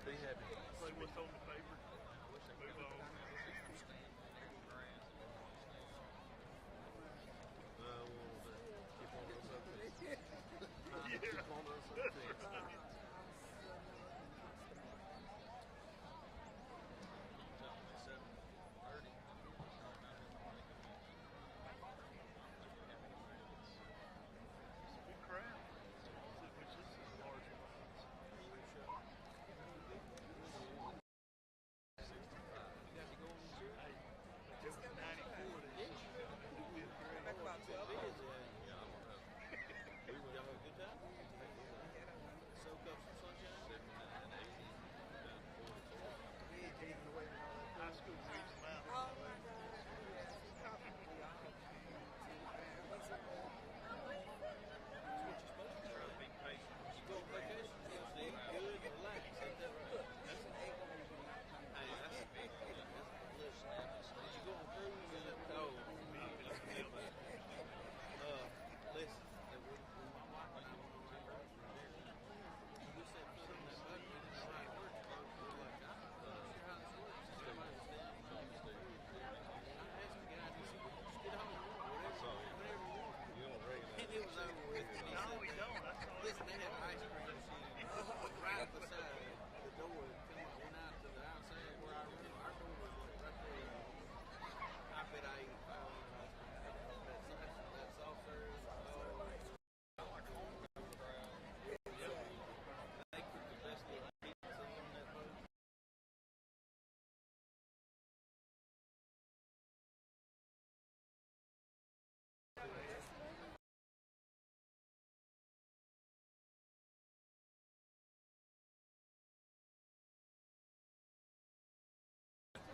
Be happy. Play what's on the paper. Move on. Keep on those up things. Yeah. Keep on those up things.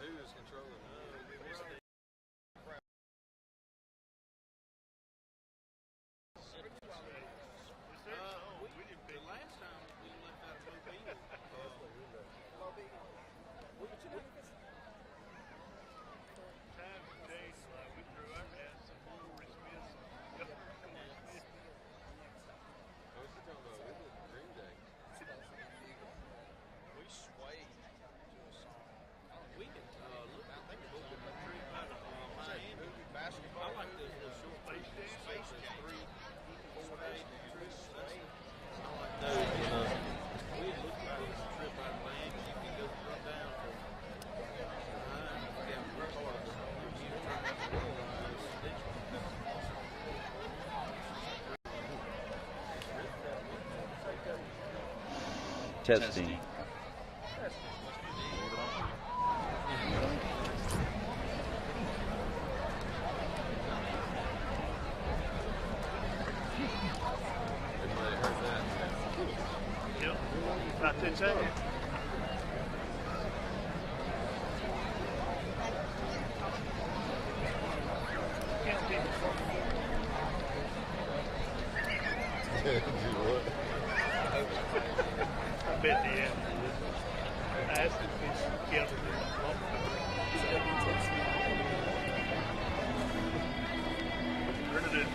Who is controlling the last time we left out of Mobile. Times have changed. We threw our hats and we swayed to a song. We can look. I think we'll get a trip out of Miami. Basketball. I like those little short Space Jam. 3, 4 days. I like those. We looked at this trip out of Miami. You can go run down from Testing. Everybody heard that? Yep. About to tell you. I bet the end. I asked if it's together. Prelude.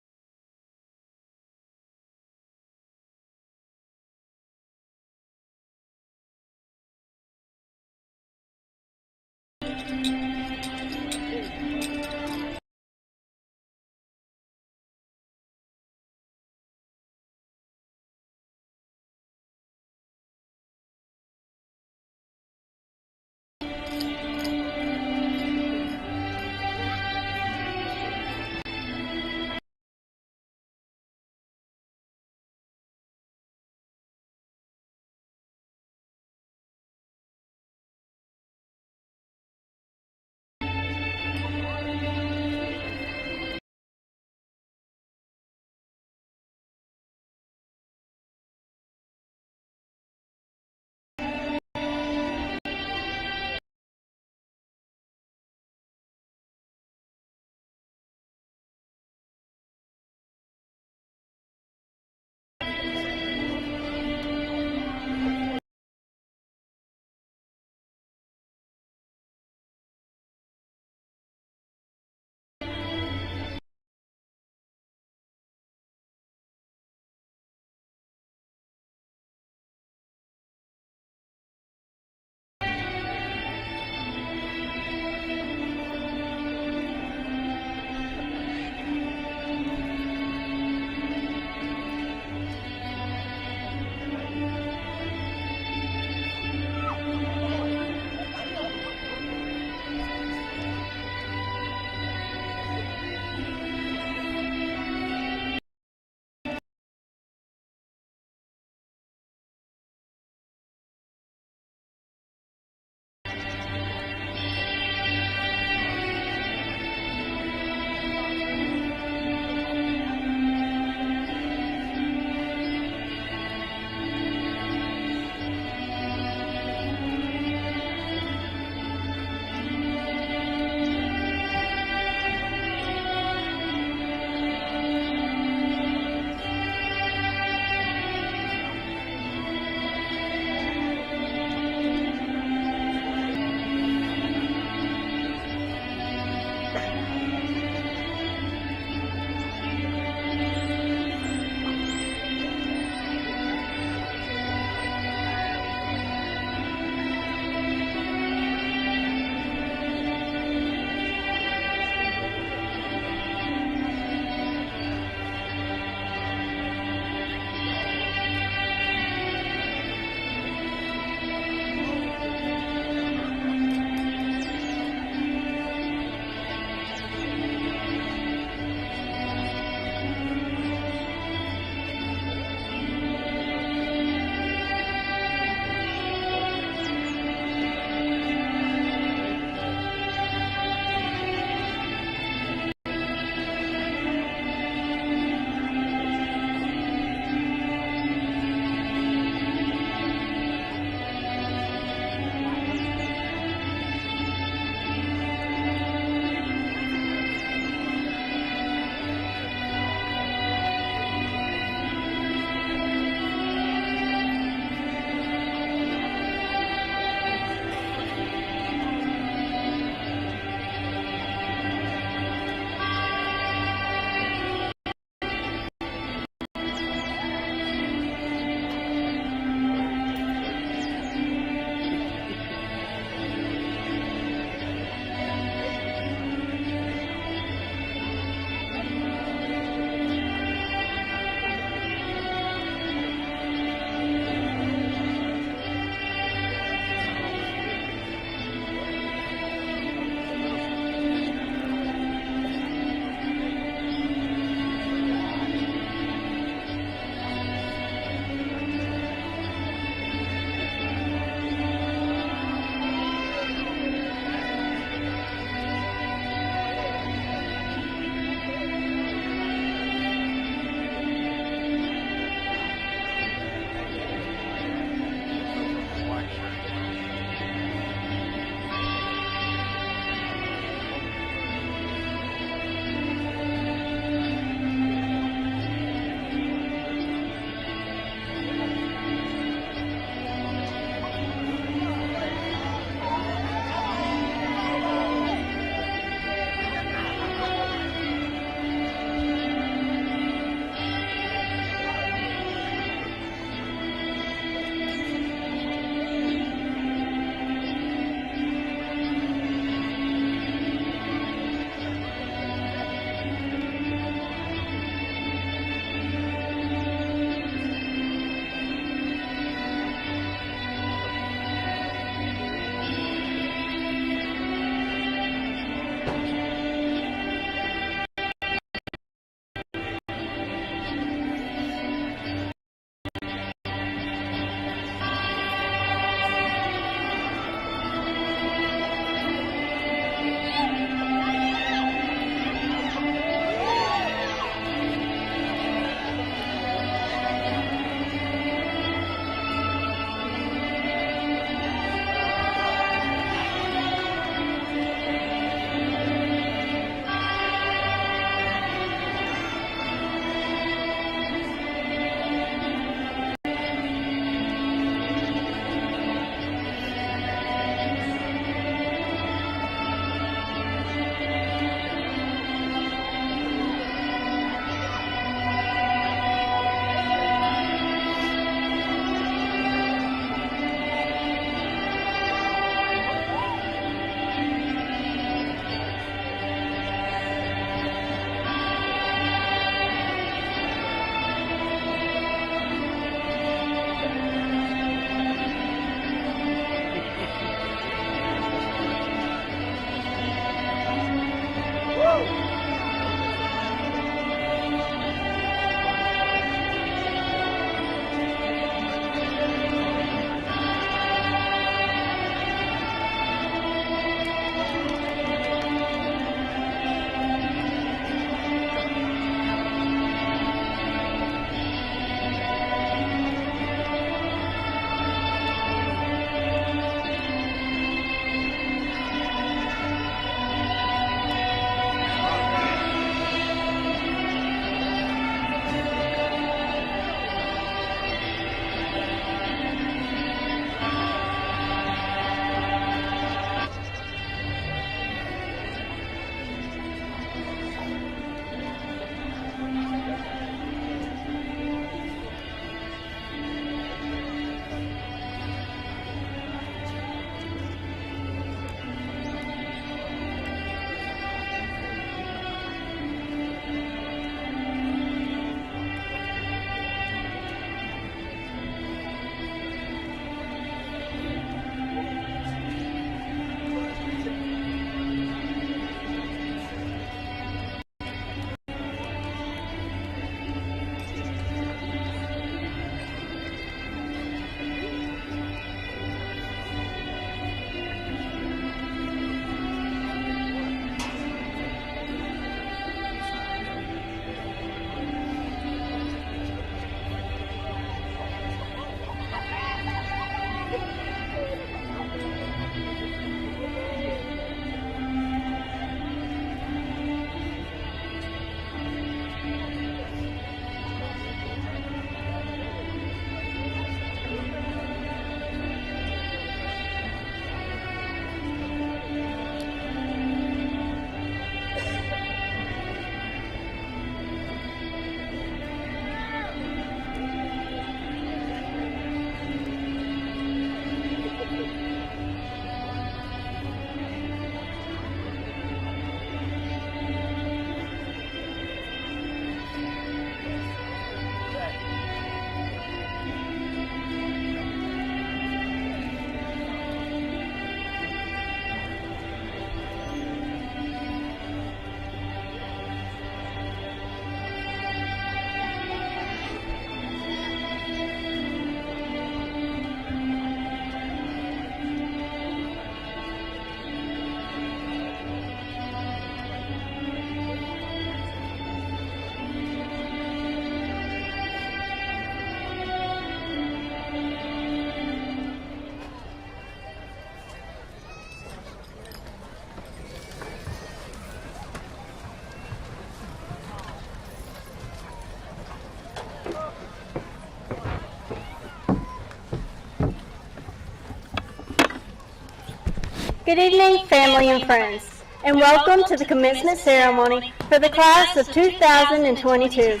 Good evening, family and friends, and welcome to the commencement ceremony for the class of 2022.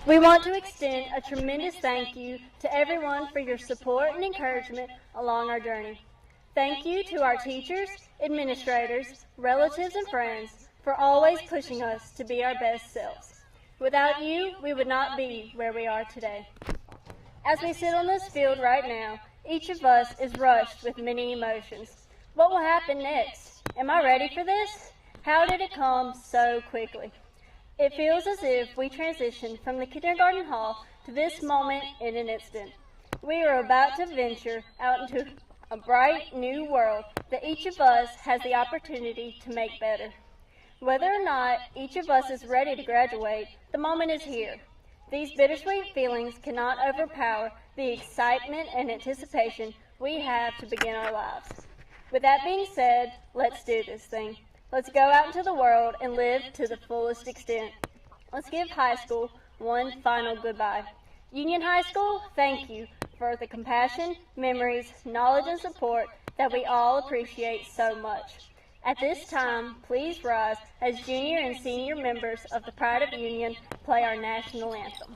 We want to extend a tremendous thank you to everyone for your support and encouragement along our journey. Thank you to our teachers, administrators, relatives, and friends for always pushing us to be our best selves. Without you, we would not be where we are today. As we sit on this field right now, each of us is rushed with many emotions. What will happen next? Am I ready for this? How did it come so quickly? It feels as if we transitioned from the kindergarten hall to this moment in an instant. We are about to venture out into a bright new world that each of us has the opportunity to make better. Whether or not each of us is ready to graduate, the moment is here. These bittersweet feelings cannot overpower the excitement and anticipation we have to begin our lives. With that being said, let's do this thing. Let's go out into the world and live to the fullest extent. Let's give high school one final goodbye. Union High School, thank you for the compassion, memories, knowledge, and support that we all appreciate so much. At this time, please rise as junior and senior members of the Pride of Union play our national anthem.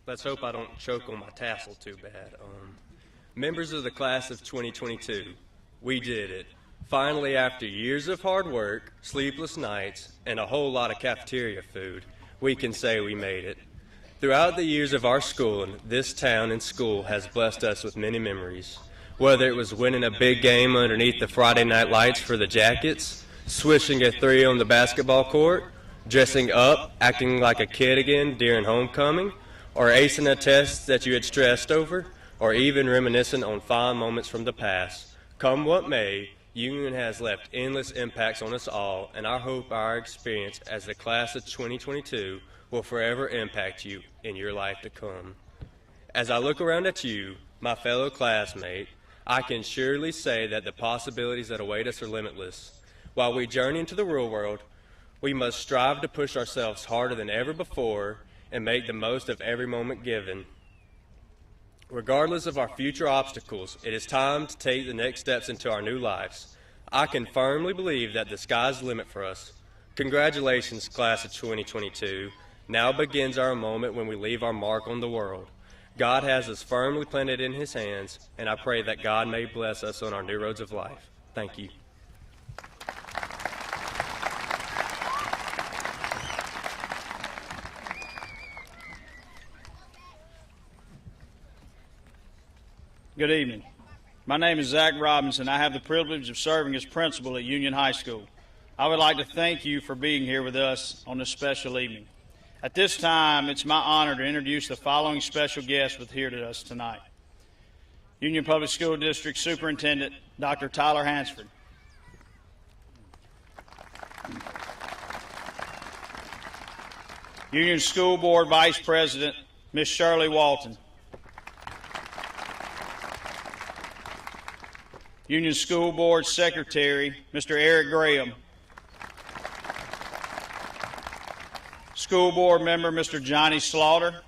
Let's hope I don't choke on my tassel too bad. Members of the class of 2022, we did it. Finally, after years of hard work, sleepless nights, and a whole lot of cafeteria food, we can say we made it. Throughout the years of our schooling, this town and school has blessed us with many memories. Whether it was winning a big game underneath the Friday night lights for the Jackets, swishing a three on the basketball court, dressing up, acting like a kid again during homecoming, or acing a test that you had stressed over, or even reminiscing on fond moments from the past. Come what may, Union has left endless impacts on us all, and I hope our experience as the class of 2022 will forever impact you in your life to come. As I look around at you, my fellow classmate, I can surely say that the possibilities that await us are limitless. While we journey into the real world, we must strive to push ourselves harder than ever before and make the most of every moment given. Regardless of our future obstacles, it is time to take the next steps into our new lives. I can firmly believe that the sky's the limit for us. Congratulations, class of 2022. Now begins our moment when we leave our mark on the world. God has us firmly planted in His hands, and I pray that God may bless us on our new roads of life. Thank you. Good evening. My name is Zach Robinson. I have the privilege of serving as principal at Union High School. I would like to thank you for being here with us on this special evening. At this time, it's my honor to introduce the following special guests with here to us tonight. Union Public School District Superintendent, Dr. Tyler Hansford. Union School Board Vice President, Ms. Shirley Walton. Union School Board Secretary, Mr. Eric Graham. School Board Member, Mr. Johnny Slaughter.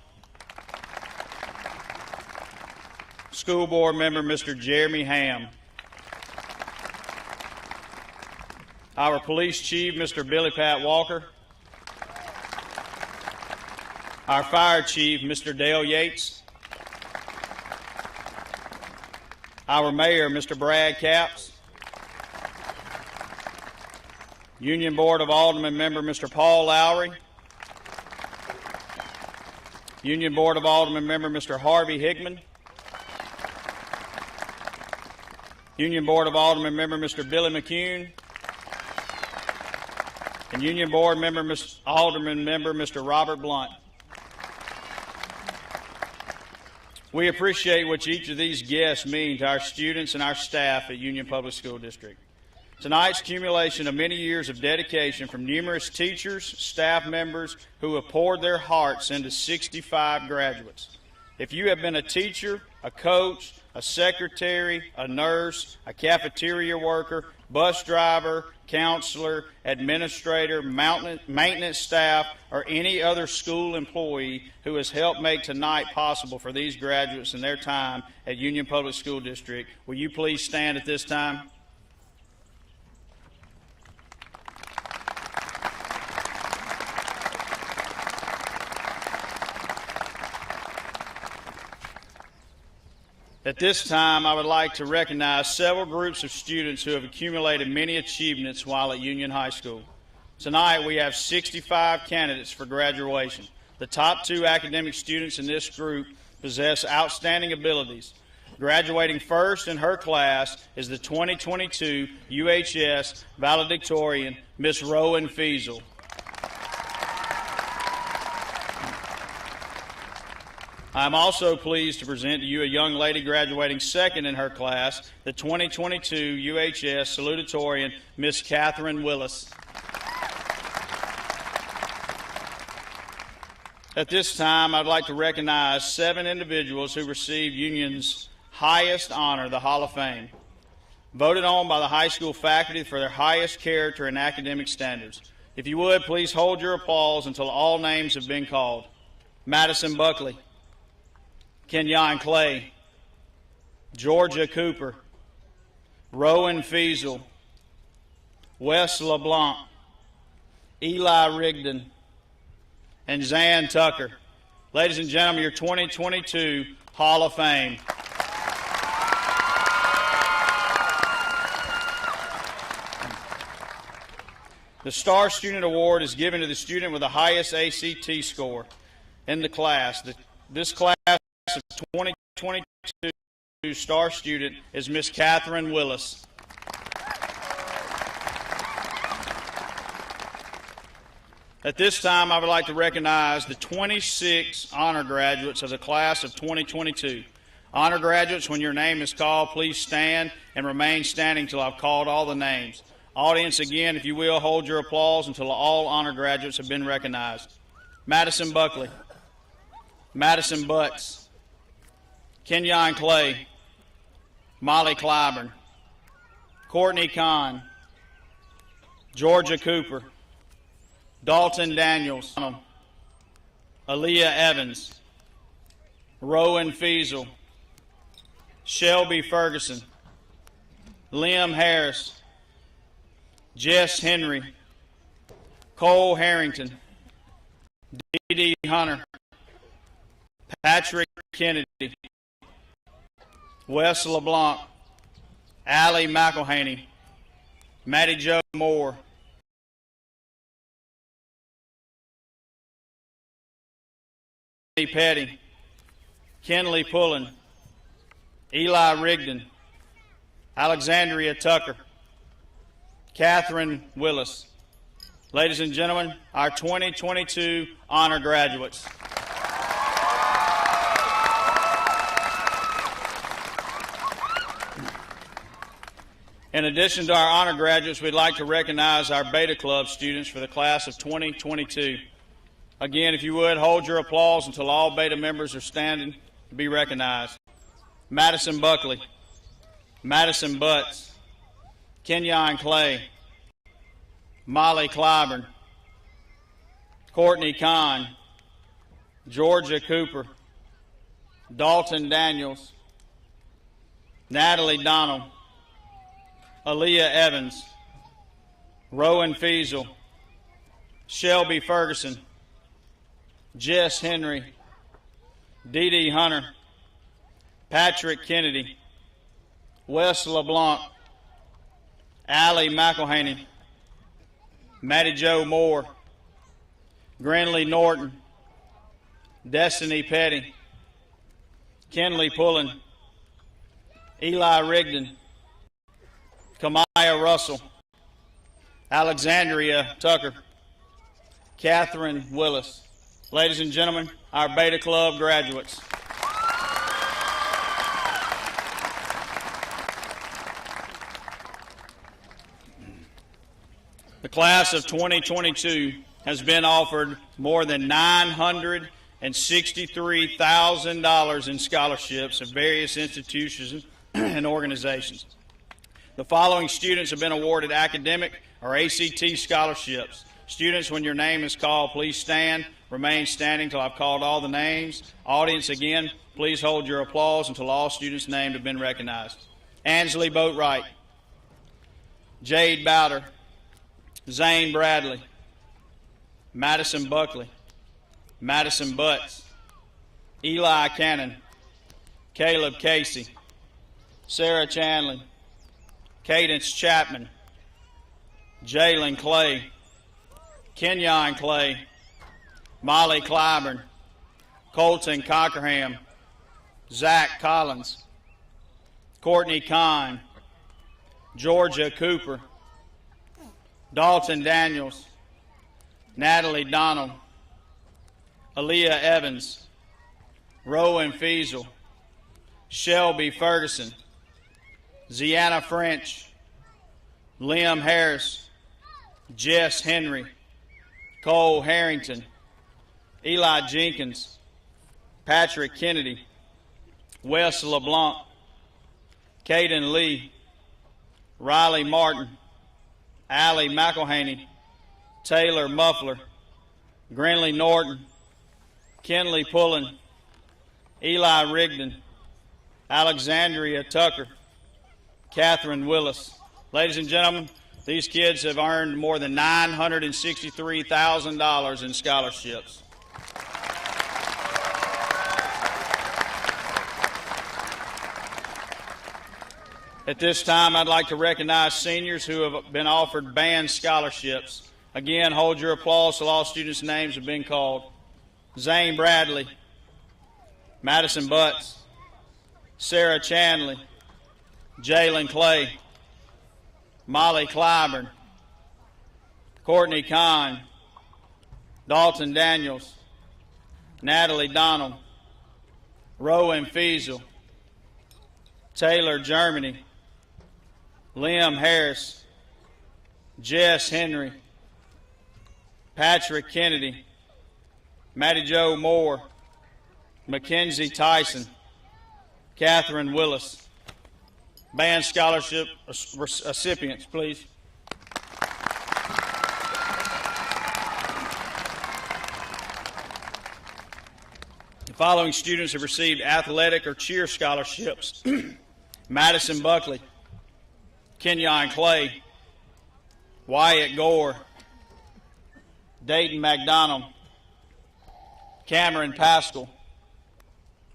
School Board Member, Mr. Jeremy Ham. Our Police Chief, Mr. Billy Pat Walker. Our Fire Chief, Mr. Dale Yates. Our Mayor, Mr. Brad Capps. Union Board of Aldermen Member, Mr. Paul Lowry. Union Board of Aldermen Member, Mr. Harvey Hickman. Union Board of Aldermen Member, Mr. Billy McCune. And Union Board Member, Alderman Member, Mr. Robert Blunt. We appreciate what each of these guests mean to our students and our staff at Union Public School District. Tonight's accumulation of many years of dedication from numerous teachers, staff members who have poured their hearts into 65 graduates. If you have been a teacher, a coach, a secretary, a nurse, a cafeteria worker, bus driver, counselor, administrator, maintenance staff, or any other school employee who has helped make tonight possible for these graduates in their time at Union Public School District, will you please stand at this time? At this time, I would like to recognize several groups of students who have accumulated many achievements while at Union High School. Tonight, we have 65 candidates for graduation. The top 2 academic students in this group possess outstanding abilities. Graduating first in her class is the 2022 UHS valedictorian, Miss Rowan Feasel. I'm also pleased to present to you a young lady graduating second in her class, the 2022 UHS salutatorian, Miss Catherine Willis. At this time, I'd like to recognize 7 individuals who received Union's highest honor, the Hall of Fame, voted on by the high school faculty for their highest character and academic standards. If you would, please hold your applause until all names have been called. Madison Buckley, Kenyon Clay, Georgia Cooper, Rowan Feasel, Wes LeBlanc, Eli Rigdon, and Zan Tucker. Ladies and gentlemen, your 2022 Hall of Fame. The Star Student Award is given to the student with the highest ACT score in the class. This class of 2022 star student is Miss Catherine Willis. At this time, I would like to recognize the 26 honor graduates of the class of 2022. Honor graduates, when your name is called, please stand and remain standing until I've called all the names. Audience, again, if you will, hold your applause until all honor graduates have been recognized. Madison Buckley, Madison Butts, Kenyon Clay, Molly Clyburn, Courtney Kahn, Georgia Cooper, Dalton Daniels, Aaliyah Evans, Rowan Feasel, Shelby Ferguson, Liam Harris, Jess Henry, Cole Harrington, Dee Dee Hunter, Patrick Kennedy, Wes LeBlanc, Allie McElhaney, Matty Jo Moore, Petty, Kenley Pullen, Eli Rigdon, Alexandria Tucker, Catherine Willis. Ladies and gentlemen, our 2022 honor graduates. In addition to our honor graduates, we'd like to recognize our Beta Club students for the class of 2022. Again, if you would, hold your applause until all Beta members are standing to be recognized. Madison Buckley, Madison Butts, Kenyon Clay, Molly Clyburn, Courtney Kahn, Georgia Cooper, Dalton Daniels, Natalie Donald, Aaliyah Evans, Rowan Feasel, Shelby Ferguson, Jess Henry, Dee Dee Hunter, Patrick Kennedy, Wes LeBlanc, Allie McElhaney, Matty Jo Moore, Grinley Norton, Destiny Petty, Kenley Pullen, Eli Rigdon, Kamaya Russell, Alexandria Tucker, Catherine Willis. Ladies and gentlemen, our Beta Club graduates. The class of 2022 has been offered more than $963,000 in scholarships at various institutions and organizations. The following students have been awarded academic or ACT scholarships. Students, when your name is called, please stand. Remain standing until I've called all the names. Audience, again, please hold your applause until all students named have been recognized. Ansley Boatwright, Jade Bowder, Zane Bradley, Madison Buckley, Madison Butts, Eli Cannon, Caleb Casey, Sarah Chanley, Cadence Chapman, Jalen Clay, Kenyon Clay, Molly Clyburn, Colton Cockerham, Zach Collins, Courtney Kahn, Georgia Cooper, Dalton Daniels, Natalie Donald, Aaliyah Evans, Rowan Feasel, Shelby Ferguson, Ziana French, Liam Harris, Jess Henry, Cole Harrington, Eli Jenkins, Patrick Kennedy, Wes LeBlanc, Caden Lee, Riley Martin, Allie McElhaney, Taylor Muffler, Grinley Norton, Kenley Pullen, Eli Rigdon, Alexandria Tucker, Catherine Willis. Ladies and gentlemen, these kids have earned more than $963,000 in scholarships. At this time, I'd like to recognize seniors who have been offered band scholarships. Again, hold your applause till all students' names have been called. Zane Bradley, Madison Butts, Sarah Chanley, Jalen Clay, Molly Clyburn, Courtney Kahn, Dalton Daniels, Natalie Donald, Rowan Fiesel, Taylor Germany, Liam Harris, Jess Henry, Patrick Kennedy, Matty Jo Moore, Mackenzie Tyson, Catherine Willis. Band scholarship recipients, please. The following students have received athletic or cheer scholarships: Madison Buckley, Kenyon Clay, Wyatt Gore, Dayton McDonald, Cameron Pascal,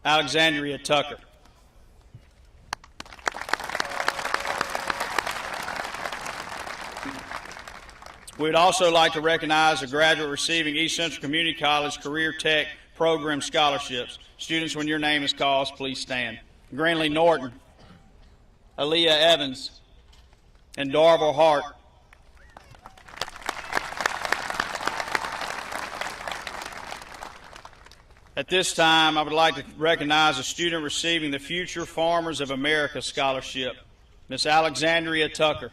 Alexandria Tucker. We would also like to recognize a graduate receiving East Central Community College Career Tech Program scholarships. Students, when your name is called, please stand. Greenlee Norton, Aaliyah Evans, and Darville Hart. At this time, I would like to recognize a student receiving the Future Farmers of America Scholarship, Miss Alexandria Tucker.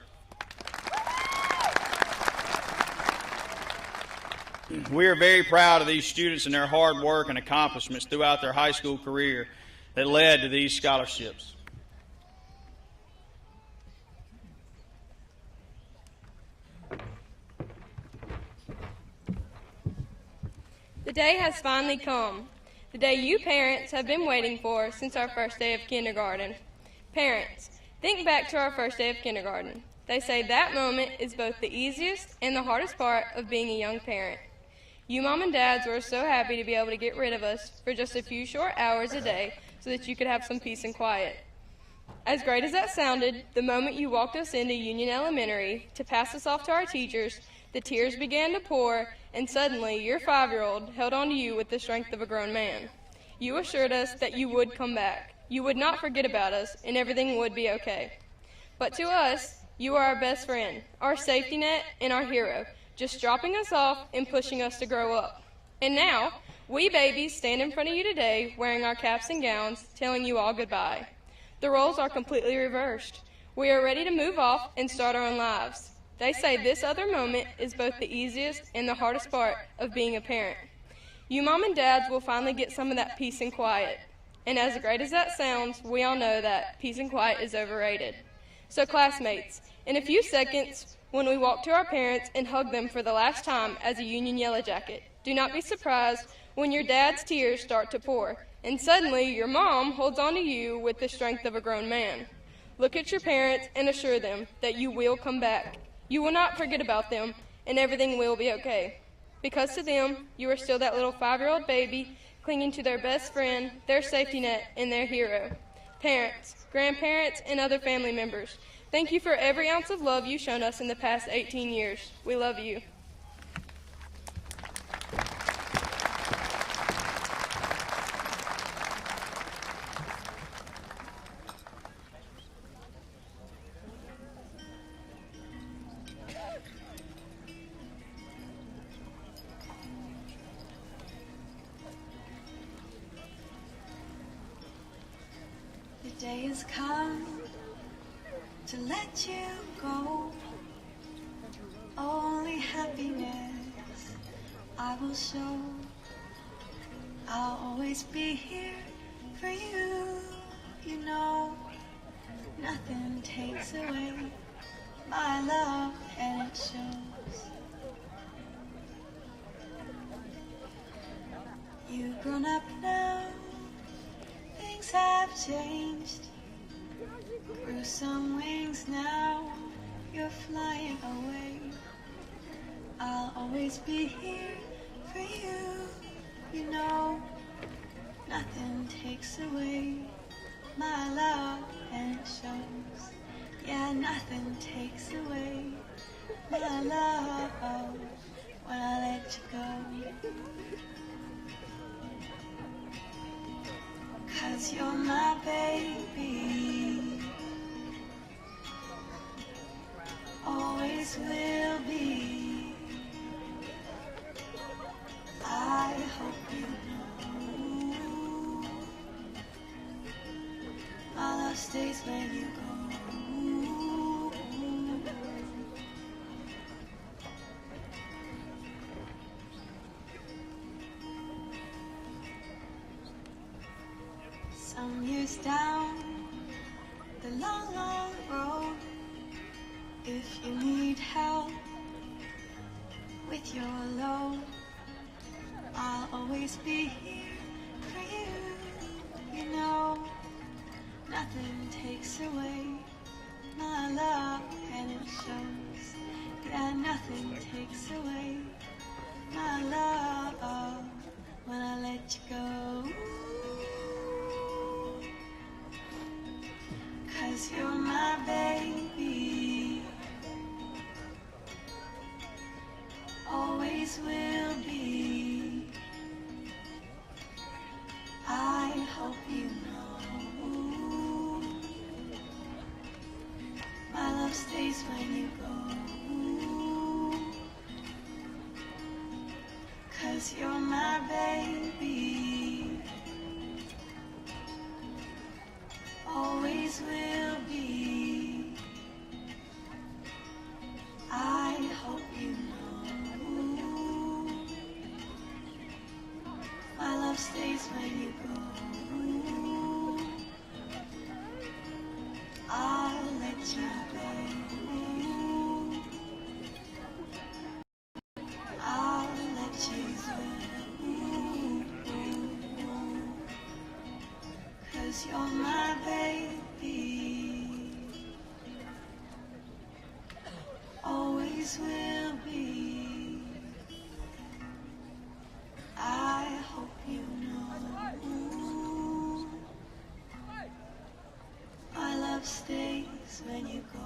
We are very proud of these students and their hard work and accomplishments throughout their high school career that led to these scholarships. The day has finally come, the day you parents have been waiting for since our first day of kindergarten. Parents, think back to our first day of kindergarten. They say that moment is both the easiest and the hardest part of being a young parent. You mom and dads were so happy to be able to get rid of us for just a few short hours a day so that you could have some peace and quiet. As great as that sounded, the moment you walked us into Union Elementary to pass us off to our teachers, the tears began to pour, and suddenly your 5-year-old held on to you with the strength of a grown man. You assured us that you would come back. You would not forget about us, and everything would be okay. But to us, you are our best friend, our safety net, and our hero, just dropping us off and pushing us to grow up. And now, we babies stand in front of you today wearing our caps and gowns, telling you all goodbye. The roles are completely reversed. We are ready to move off and start our own lives. They say this other moment is both the easiest and the hardest part of being a parent. You mom and dads will finally get some of that peace and quiet. And as great as that sounds, we all know that peace and quiet is overrated. So classmates, in a few seconds, when we walk to our parents and hug them for the last time as a Union Yellow Jacket, do not be surprised when your dad's tears start to pour, and suddenly your mom holds on to you with the strength of a grown man. Look at your parents and assure them that you will come back. You will not forget about them, and everything will be okay. Because to them, you are still that little 5-year-old baby clinging to their best friend, their safety net, and their hero. Parents, grandparents, and other family members, thank you for every ounce of love you've shown us in the past 18 years. We love you. The day has come to let you go. Only happiness I will show. I'll always be here for you. You know, nothing takes away my love, and it shows. You've grown up now, things have changed. Grew some wings, now you're flying away. I'll always be here for you. You know, nothing takes away my love, and it shows. Yeah, nothing takes away my love when I let you go. 'Cause 'cause you're my baby, always will be. I hope you know my love stays when you go. Some years down the long, long road, if you need help with your load, I'll always be here for you. You know, nothing takes away my love, and it shows. Yeah, nothing takes away my love when I let you go. 'Cause you're my baby, always will be. I hope you know my love stays when you go. 'Cause you're my baby, always will be. I hope you know my love stays when you go. I'll let you go. I'll let you go. 'Cause you're my baby, always will be. I hope you know my love stays when you go.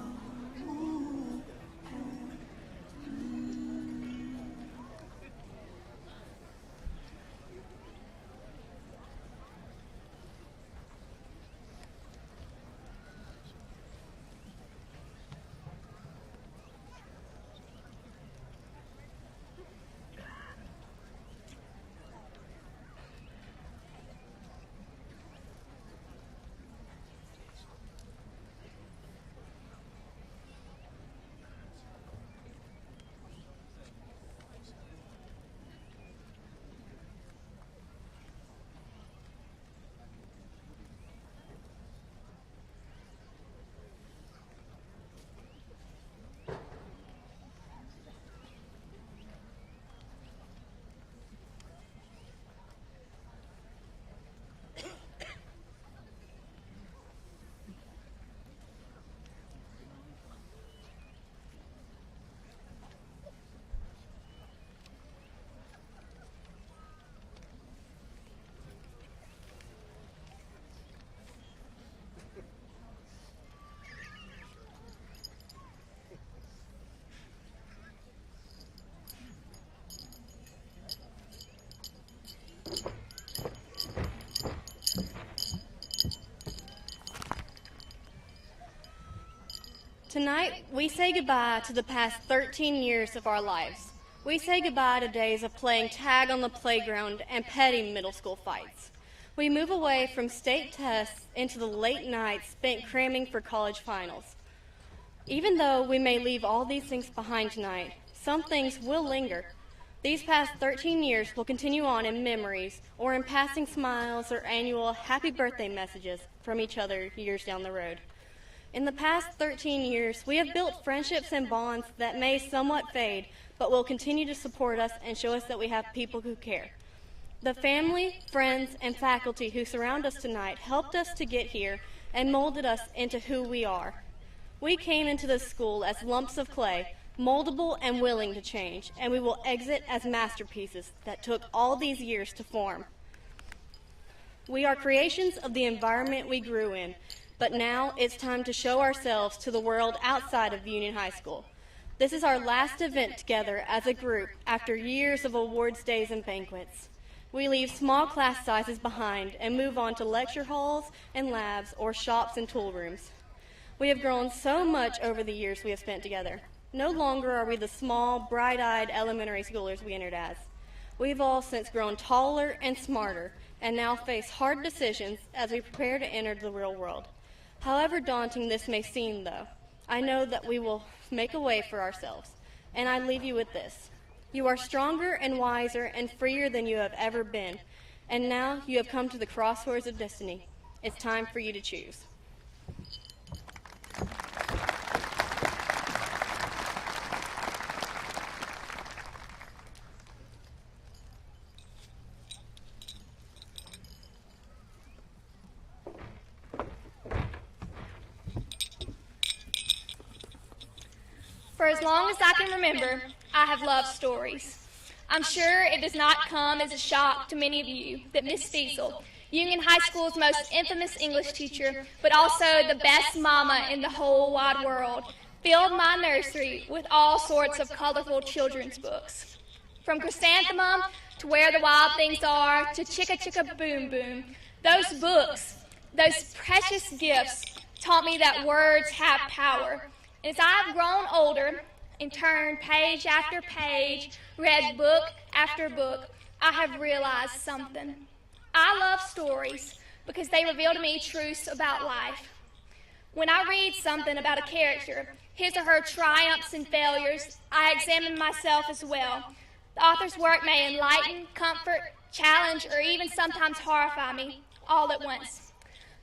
Tonight, we say goodbye to the past 13 years of our lives. We say goodbye to days of playing tag on the playground and petty middle school fights. We move away from state tests into the late nights spent cramming for college finals. Even though we may leave all these things behind tonight, some things will linger. These past 13 years will continue on in memories or in passing smiles or annual happy birthday messages from each other years down the road. In the past 13 years, we have built friendships and bonds that may somewhat fade, but will continue to support us and show us that we have people who care. The family, friends, and faculty who surround us tonight helped us to get here and molded us into who we are. We came into this school as lumps of clay, moldable and willing to change, and we will exit as masterpieces that took all these years to form. We are creations of the environment we grew in, but now it's time to show ourselves to the world outside of Union High School. This is our last event together as a group after years of awards days and banquets. We leave small class sizes behind and move on to lecture halls and labs or shops and tool rooms. We have grown so much over the years we have spent together. No longer are we the small, bright-eyed elementary schoolers we entered as. We've all since grown taller and smarter and now face hard decisions as we prepare to enter the real world. However daunting this may seem, though, I know that we will make a way for ourselves, and I leave you with this. You are stronger and wiser and freer than you have ever been, and now you have come to the crossroads of destiny. It's time for you to choose. For as long as I can remember, I have loved stories. I'm sure it does not come as a shock to many of you that Miss Fiesel, Union High School's most infamous English teacher, but also the best mama in the whole wide world, filled my nursery with all sorts of colorful children's books. From Chrysanthemum to Where the Wild Things Are to Chicka Chicka Boom Boom, those books, those precious gifts, taught me that words have power. As I've grown older and turned page after page, read book after book, I have realized something. I love stories because they reveal to me truths about life. When I read something about a character, his or her triumphs and failures, I examine myself as well. The author's work may enlighten, comfort, challenge, or even sometimes horrify me all at once.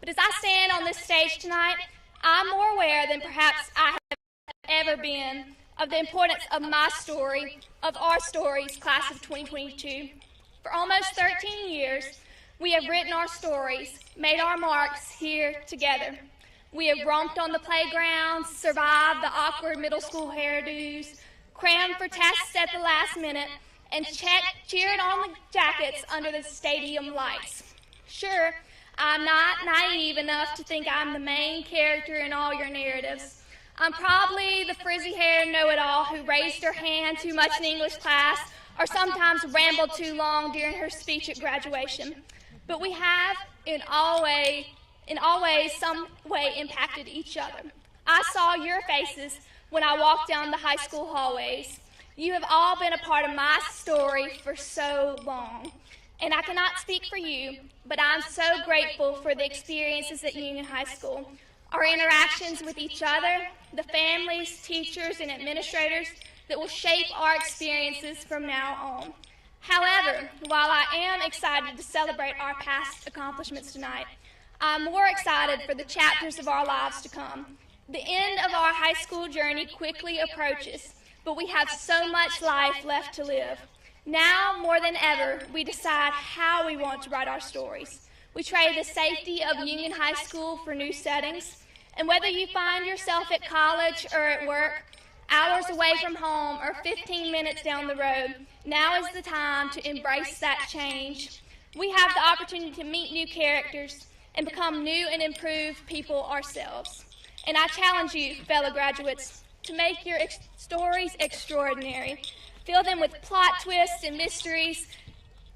But as I stand on this stage tonight, I'm more aware than perhaps I have ever been of the importance of my story, of our stories, class of 2022. For almost 13 years, we have written our stories, made our marks here together. We have romped on the playgrounds, survived the awkward middle school hairdos, crammed for tests at the last minute, and cheered on the jackets under the stadium lights. Sure, I'm not naive enough to think I'm the main character in all your narratives. I'm probably the frizzy-haired know-it-all who raised her hand too much in English class or sometimes rambled too long during her speech at graduation. But we have, in all ways, some way impacted each other. I saw your faces when I walked down the high school hallways. You have all been a part of my story for so long. And I cannot speak for you, but I'm so grateful for the experiences at Union High School. Our interactions with each other, the families, teachers, and administrators that will shape our experiences from now on. However, while I am excited to celebrate our past accomplishments tonight, I'm more excited for the chapters of our lives to come. The end of our high school journey quickly approaches, but we have so much life left to live. Now, more than ever, we decide how we want to write our stories. We trade the safety of Union High School for new settings. And whether you find yourself at college or at work, hours away from home or 15 minutes down the road, now is the time to embrace that change. We have the opportunity to meet new characters and become new and improved people ourselves. And I challenge you, fellow graduates, to make your stories extraordinary. Fill them with plot twists and mysteries,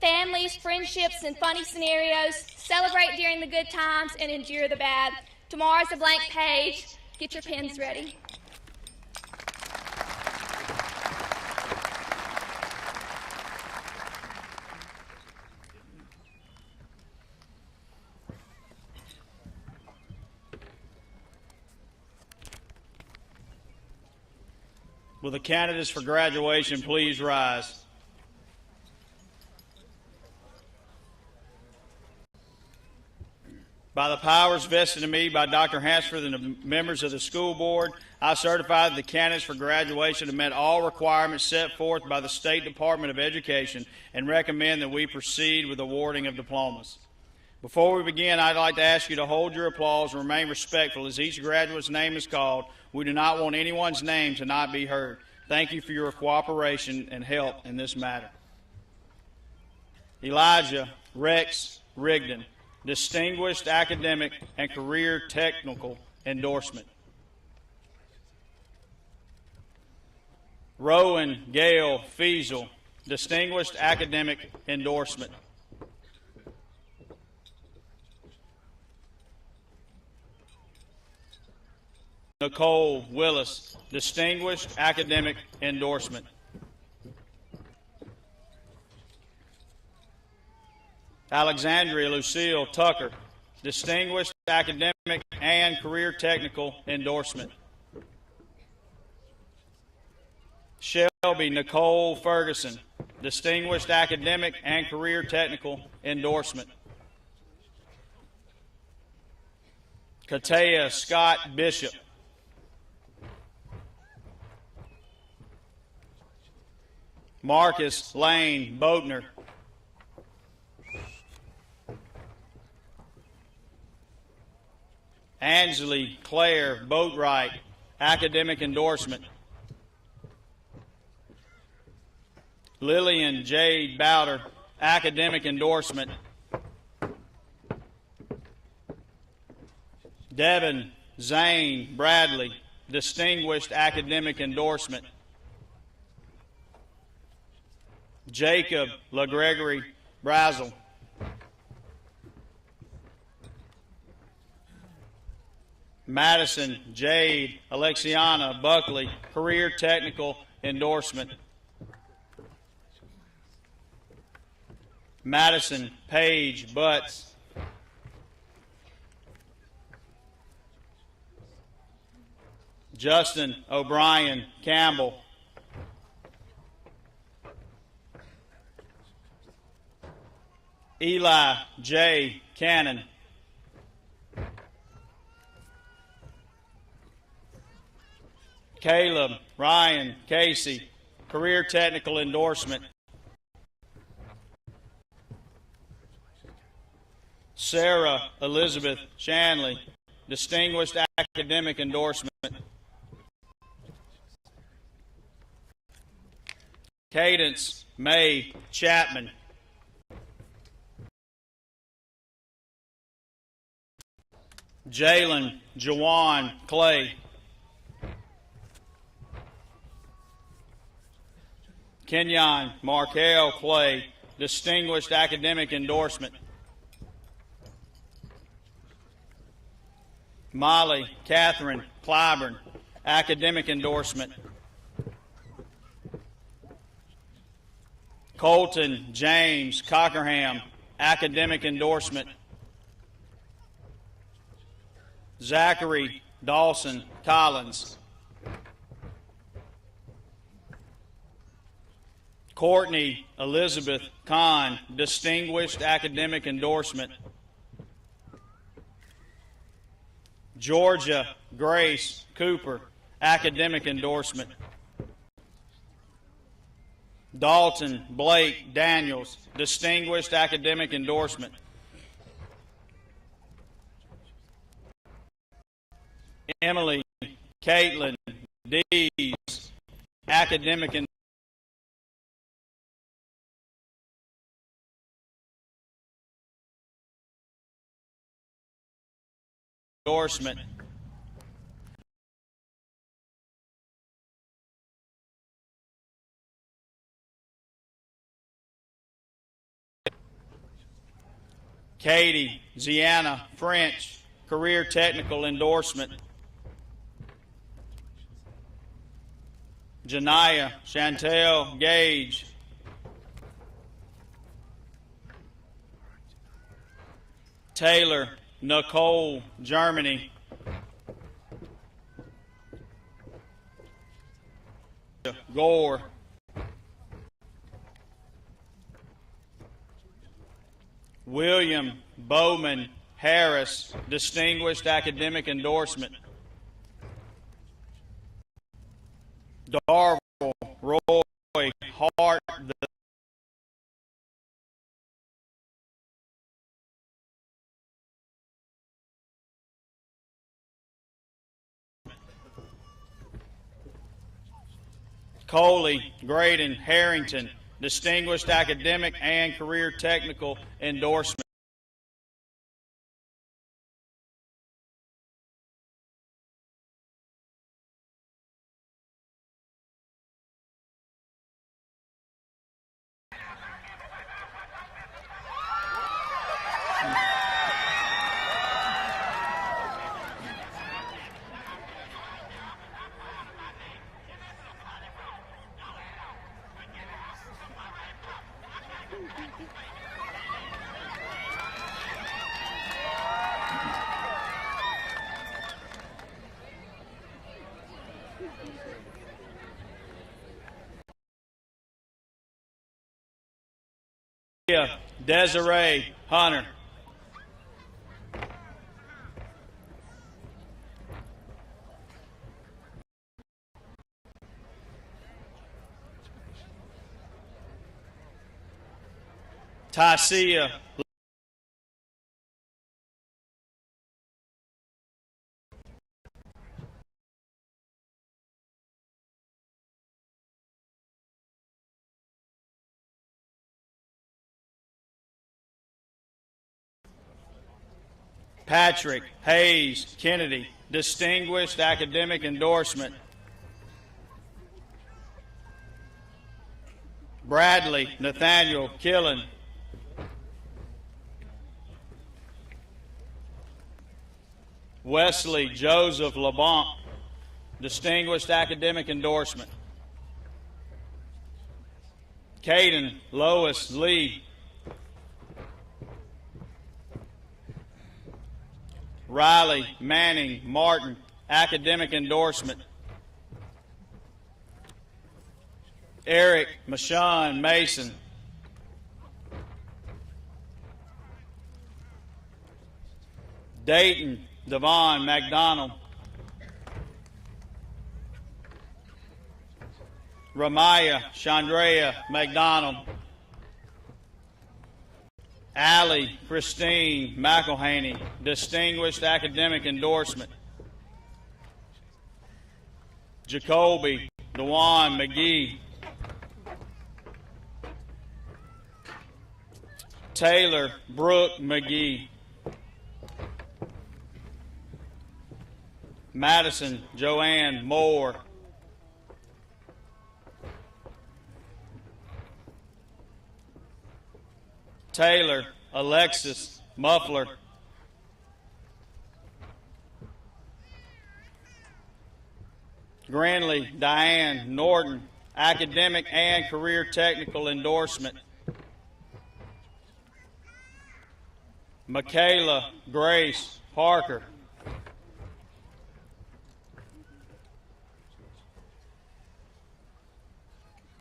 families, friendships, and funny scenarios. Celebrate during the good times and endure the bad. Tomorrow's a blank page. Get your pens ready. Will the candidates for graduation please rise? By the powers vested in me by Dr. Hansford and the members of the school board, I certify that the candidates for graduation have met all requirements set forth by the State Department of Education and recommend that we proceed with awarding of diplomas. Before we begin, I'd like to ask you to hold your applause and remain respectful as each graduate's name is called. We do not want anyone's name to not be heard. Thank you for your cooperation and help in this matter. Elijah Rex Rigdon, Distinguished Academic and Career Technical Endorsement. Rowan Gale Fiesel, Distinguished Academic Endorsement. Nicole Willis, Distinguished Academic Endorsement. Alexandria Lucille Tucker, Distinguished Academic and Career Technical Endorsement. Shelby Nicole Ferguson, Distinguished Academic and Career Technical Endorsement. Katea Scott Bishop. Marcus Lane Boatner. Angeli Claire Boatwright, Academic Endorsement. Lillian Jade Bowder, Academic Endorsement. Devin Zane Bradley, Distinguished Academic Endorsement. Jacob LaGregory Brazel. Madison Jade Alexiana Buckley, Career Technical Endorsement. Madison Paige Butts. Justin O'Brien Campbell. Eli J. Cannon. Caleb Ryan Casey, Career Technical Endorsement. Sarah Elizabeth Shanley, Distinguished Academic Endorsement. Cadence May Chapman. Jalen Jawan Clay. Kenyon Markel Clay, Distinguished Academic Endorsement. Molly Catherine Clyburn, Academic Endorsement. Colton James Cockerham, Academic Endorsement. Zachary Dawson Collins. Courtney Elizabeth Kahn, Distinguished Academic Endorsement. Georgia Grace Cooper, Academic Endorsement. Dalton Blake Daniels, Distinguished Academic Endorsement. Emily Caitlin Dees, Academic Endorsement. Katie Ziana French, Career Technical Endorsement. Janaya Chantel Gage. Taylor Nicole Germany. Gore. William Bowman Harris, Distinguished Academic Endorsement. Darville Roy Hart, Coley Graydon Harrington, Distinguished Academic and Career Technical Endorsement. Desiree Hunter. Tasia Patrick Hayes Kennedy, Distinguished Academic Endorsement. Bradley Nathaniel Killen. Wesley Joseph LeBlanc, Distinguished Academic Endorsement. Caden Lois Lee. Riley Manning Martin, Academic Endorsement. Eric Mashawn Mason. Dayton Devon McDonald. Ramaya Chandrea McDonald. Allie Christine McElhaney, Distinguished Academic Endorsement. Jacoby Dewan McGee. Taylor Brooke McGee. Madison Joanne Moore. Taylor Alexis Muffler. Grinley Diane Norton, Academic and Career Technical Endorsement. Michaela Grace Parker.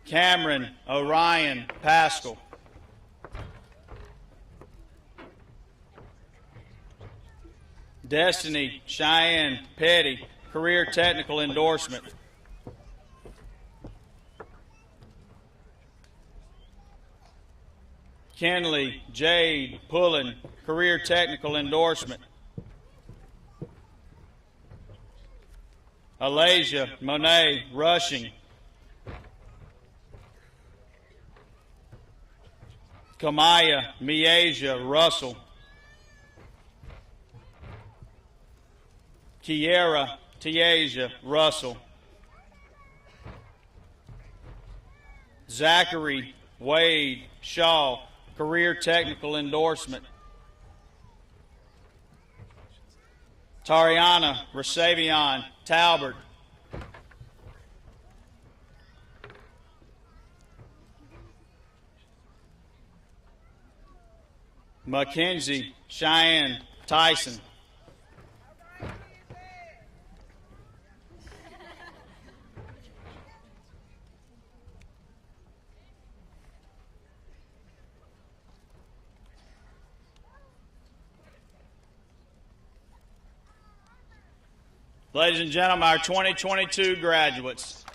Cameron Orion Pascal. Destiny Cheyenne Petty, Career Technical Endorsement. Kenley Jade Pullen, Career Technical Endorsement. Alasia Monet Rushing. Kamaya Miasia Russell. Kiera Tiasia Russell. Zachary Wade Shaw, Career Technical Endorsement. Tariana Rasavion Talbert. Mackenzie Cheyenne Tyson. Ladies and gentlemen, our 2022 graduates.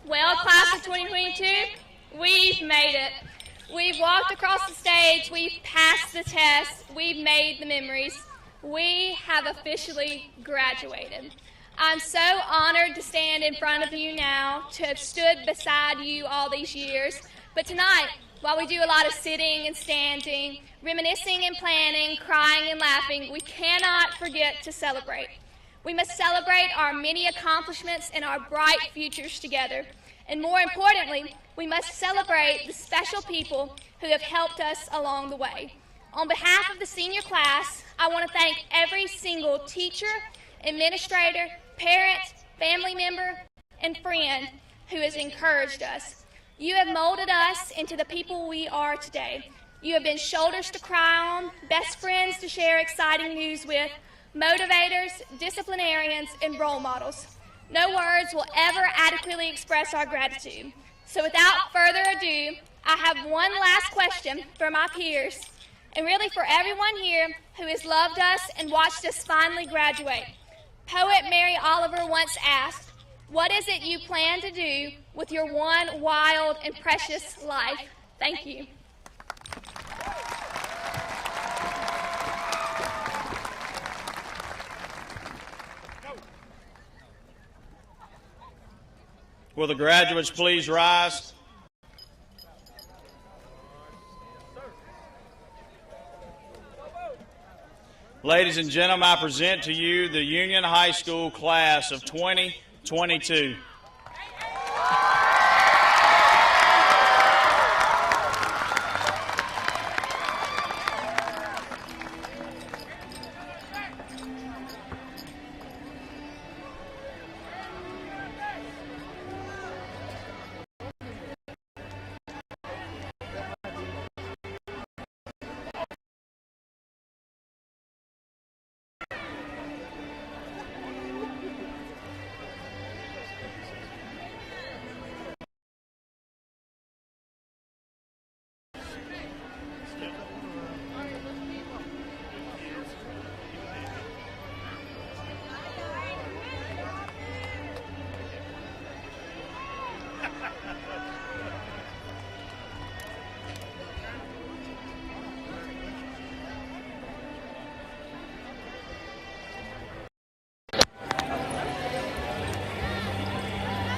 Well, class of 2022, we've made it. We've walked across the stage, we've passed the test, we've made the memories. We have officially graduated. I'm so honored to stand in front of you now, to have stood beside you all these years. But tonight, while we do a lot of sitting and standing, reminiscing and planning, crying and laughing, we cannot forget to celebrate. We must celebrate our many accomplishments and our bright futures together. And more importantly, we must celebrate the special people who have helped us along the way. On behalf of the senior class, I want to thank every single teacher, administrator, parent, family member, and friend who has encouraged us. You have molded us into the people we are today. You have been shoulders to cry on, best friends to share exciting news with, motivators, disciplinarians, and role models. No words will ever adequately express our gratitude. So without further ado, I have one last question for my peers, and really for everyone here who has loved us and watched us finally graduate. Poet Mary Oliver once asked, "What is it you plan to do with your one wild and precious life?" Thank you. Will the graduates please rise? Ladies and gentlemen, I present to you the Union High School class of 2022.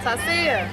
Sacia.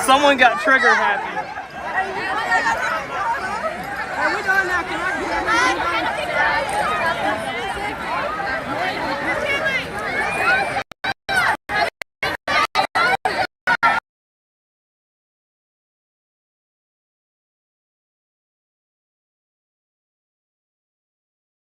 Someone got trigger happy.